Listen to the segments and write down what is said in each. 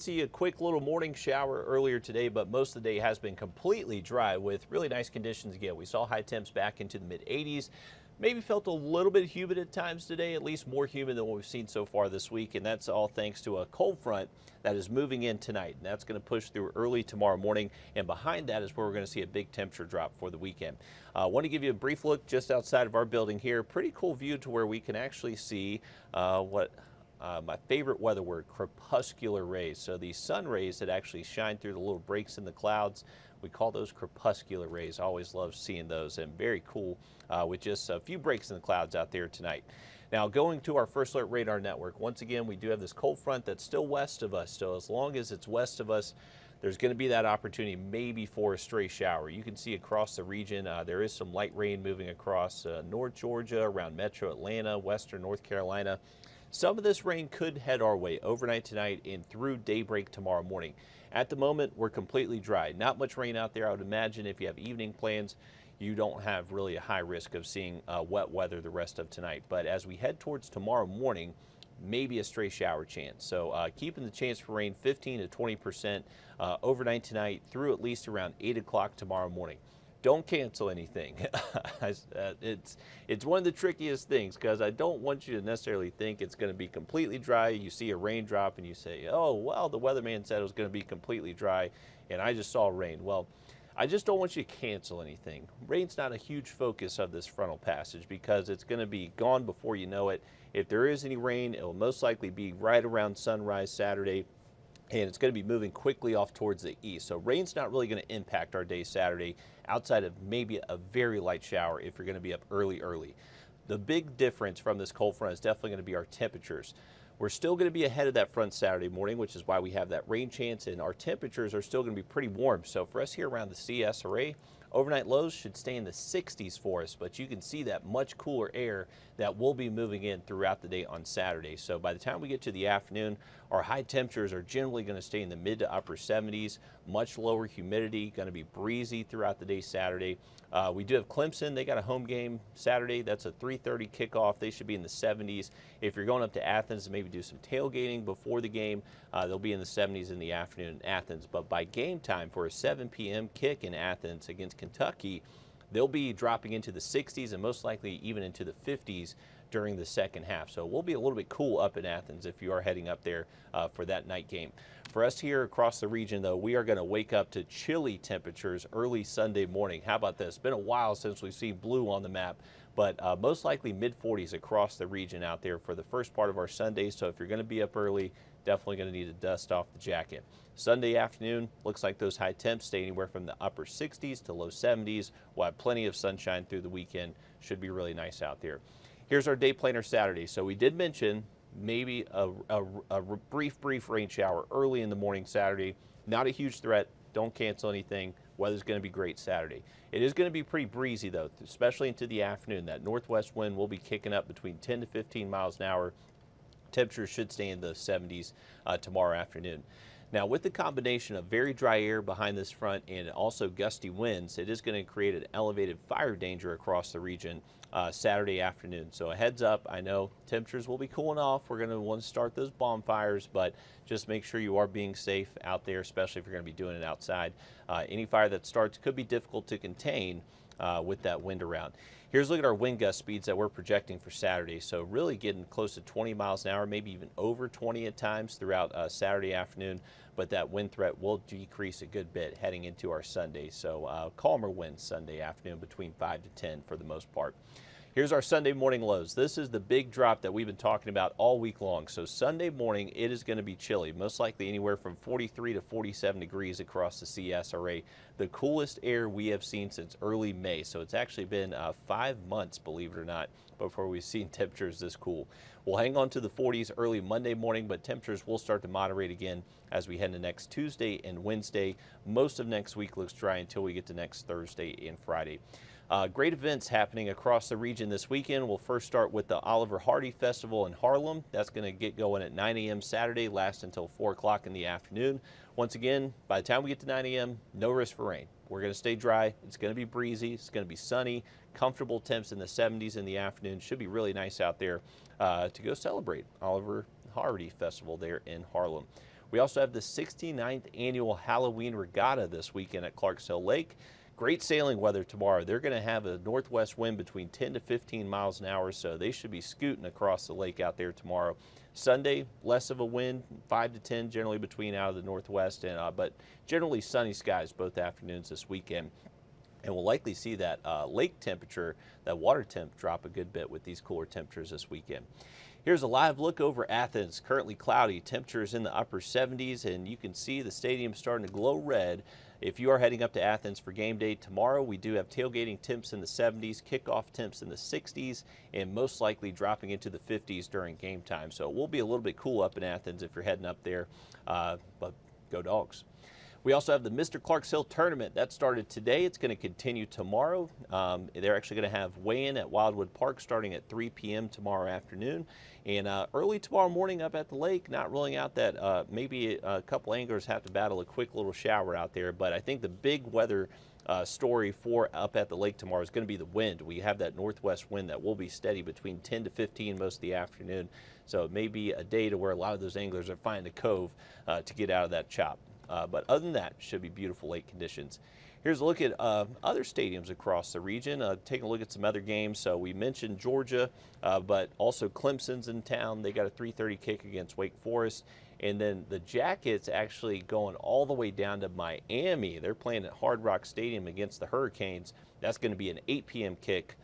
See a quick little morning shower earlier today, but most of the day has been completely dry with really nice conditions again. We saw high temps back into the mid 80s. Maybe felt a little bit humid at times today, at least more humid than what we've seen so far this week. And that's all thanks to a cold front that is moving in tonight. And that's going to push through early tomorrow morning. And behind that is where we're going to see a big temperature drop for the weekend. I want to give you a brief look just outside of our building here. Pretty cool view to where we can actually see my favorite weather word, crepuscular rays. So these sun rays that actually shine through the little breaks in the clouds, we call those crepuscular rays. I always love seeing those, and very cool with just a few breaks in the clouds out there tonight. Now going to our first alert radar network, once again we do have this cold front that's still west of us. So as long as it's west of us, there's going to be that opportunity maybe for a stray shower. You can see across the region there is some light rain moving across North Georgia, around metro Atlanta, western North Carolina. Some of this rain could head our way overnight tonight and through daybreak tomorrow morning. At the moment, we're completely dry. Not much rain out there. I would imagine if you have evening plans, you don't have really a high risk of seeing wet weather the rest of tonight. But as we head towards tomorrow morning, maybe a stray shower chance. So keeping the chance for rain 15 to 20% overnight tonight through at least around 8 o'clock tomorrow morning. Don't cancel anything. It's one of the trickiest things because I don't want you to necessarily think it's going to be completely dry. You see a raindrop and you say, oh, well, the weatherman said it was going to be completely dry and I just saw rain. Well, I just don't want you to cancel anything. Rain's not a huge focus of this frontal passage because it's going to be gone before you know it. If there is any rain, it will most likely be right around sunrise Saturday. And it's going to be moving quickly off towards the east. So rain's not really going to impact our day Saturday outside of maybe a very light shower if you're going to be up early. The big difference from this cold front is definitely going to be our temperatures. We're still going to be ahead of that front Saturday morning, which is why we have that rain chance, and our temperatures are still going to be pretty warm. So for us here around the CSRA, overnight lows should stay in the 60s for us, but you can see that much cooler air that will be moving in throughout the day on Saturday. So by the time we get to the afternoon, our high temperatures are generally going to stay in the mid to upper 70s, much lower humidity, going to be breezy throughout the day Saturday. We do have Clemson. They got a home game Saturday. That's a 3:30 kickoff. They should be in the 70s. If you're going up to Athens to maybe do some tailgating before the game, they'll be in the 70s in the afternoon in Athens. But by game time for a 7 p.m. kick in Athens against Kentucky, they'll be dropping into the 60s and most likely even into the 50s during the second half. So we'll be a little bit cool up in Athens if you are heading up there for that night game. For us here across the region, though, we are going to wake up to chilly temperatures early Sunday morning. How about this? It's been a while since we've seen blue on the map, but most likely mid-40s across the region out there for the first part of our Sunday. So if you're going to be up early, definitely going to need to dust off the jacket. Sunday afternoon, looks like those high temps stay anywhere from the upper 60s to low 70s. We'll have plenty of sunshine through the weekend. Should be really nice out there. Here's our day planner Saturday. So we did mention maybe a brief rain shower early in the morning Saturday. Not a huge threat. Don't cancel anything. Weather's going to be great Saturday. It is going to be pretty breezy, though, especially into the afternoon. That northwest wind will be kicking up between 10 to 15 miles an hour. Temperatures should stay in the 70s tomorrow afternoon. Now, with the combination of very dry air behind this front and also gusty winds, it is going to create an elevated fire danger across the region Saturday afternoon. So a heads up, I know temperatures will be cooling off. We're going to want to start those bonfires, but just make sure you are being safe out there, especially if you're going to be doing it outside. Any fire that starts could be difficult to contain with that wind around. Here's a look at our wind gust speeds that we're projecting for Saturday. So really getting close to 20 miles an hour, maybe even over 20 at times throughout Saturday afternoon. But that wind threat will decrease a good bit heading into our Sunday. So calmer winds Sunday afternoon between 5 to 10 for the most part. Here's our Sunday morning lows. This is the big drop that we've been talking about all week long. So Sunday morning, it is going to be chilly, most likely anywhere from 43 to 47 degrees across the CSRA. The coolest air we have seen since early May. So it's actually been 5 months, believe it or not, before we've seen temperatures this cool. We'll hang on to the 40s early Monday morning, but temperatures will start to moderate again as we head into next Tuesday and Wednesday. Most of next week looks dry until we get to next Thursday and Friday. Great events happening across the region this weekend. We'll first start with the Oliver Hardy Festival in Harlem. That's going to get going at 9 a.m. Saturday, last until 4 o'clock in the afternoon. Once again, by the time we get to 9 a.m., no risk for rain. We're going to stay dry. It's going to be breezy. It's going to be sunny. Comfortable temps in the 70s in the afternoon. Should be really nice out there to go celebrate Oliver Hardy Festival there in Harlem. We also have the 69th annual Halloween Regatta this weekend at Clarks Hill Lake. Great sailing weather tomorrow. They're going to have a northwest wind between 10 to 15 miles an hour, so they should be scooting across the lake out there tomorrow. Sunday, less of a wind, 5 to 10 generally between out of the northwest, but generally sunny skies both afternoons this weekend. And we'll likely see that lake temperature, that water temp, drop a good bit with these cooler temperatures this weekend. Here's a live look over Athens. Currently cloudy, temperatures in the upper 70s, and you can see the stadium starting to glow red. If you are heading up to Athens for game day tomorrow, we do have tailgating temps in the 70s, kickoff temps in the 60s, and most likely dropping into the 50s during game time. So it will be a little bit cool up in Athens if you're heading up there, but go Dogs. We also have the Mr. Clarks Hill Tournament. That started today. It's going to continue tomorrow. They're actually going to have weigh-in at Wildwood Park starting at 3 p.m. tomorrow afternoon. And early tomorrow morning up at the lake, not ruling out that maybe a couple anglers have to battle a quick little shower out there. But I think the big weather story for up at the lake tomorrow is going to be the wind. We have that northwest wind that will be steady between 10 to 15 most of the afternoon. So it may be a day to where a lot of those anglers are finding a cove to get out of that chop. But other than that, should be beautiful lake conditions. Here's a look at other stadiums across the region, taking a look at some other games. So we mentioned Georgia, but also Clemson's in town. They got a 3:30 kick against Wake Forest. And then the Jackets actually going all the way down to Miami. They're playing at Hard Rock Stadium against the Hurricanes. That's going to be an 8 p.m. kick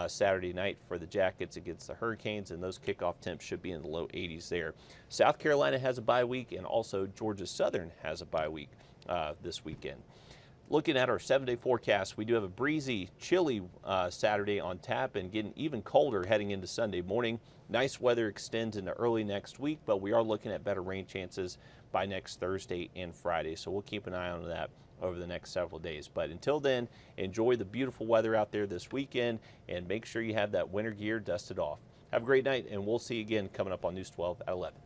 Saturday night for the Jackets against the Hurricanes, and those kickoff temps should be in the low 80s there. South Carolina has a bye week, and also Georgia Southern has a bye week this weekend. Looking at our 7-day forecast, we do have a breezy, chilly Saturday on tap and getting even colder heading into Sunday morning. Nice weather extends into early next week, but we are looking at better rain chances by next Thursday and Friday, so we'll keep an eye on that over the next several days. But until then, enjoy the beautiful weather out there this weekend and make sure you have that winter gear dusted off. Have a great night, and we'll see you again coming up on News 12 at 11.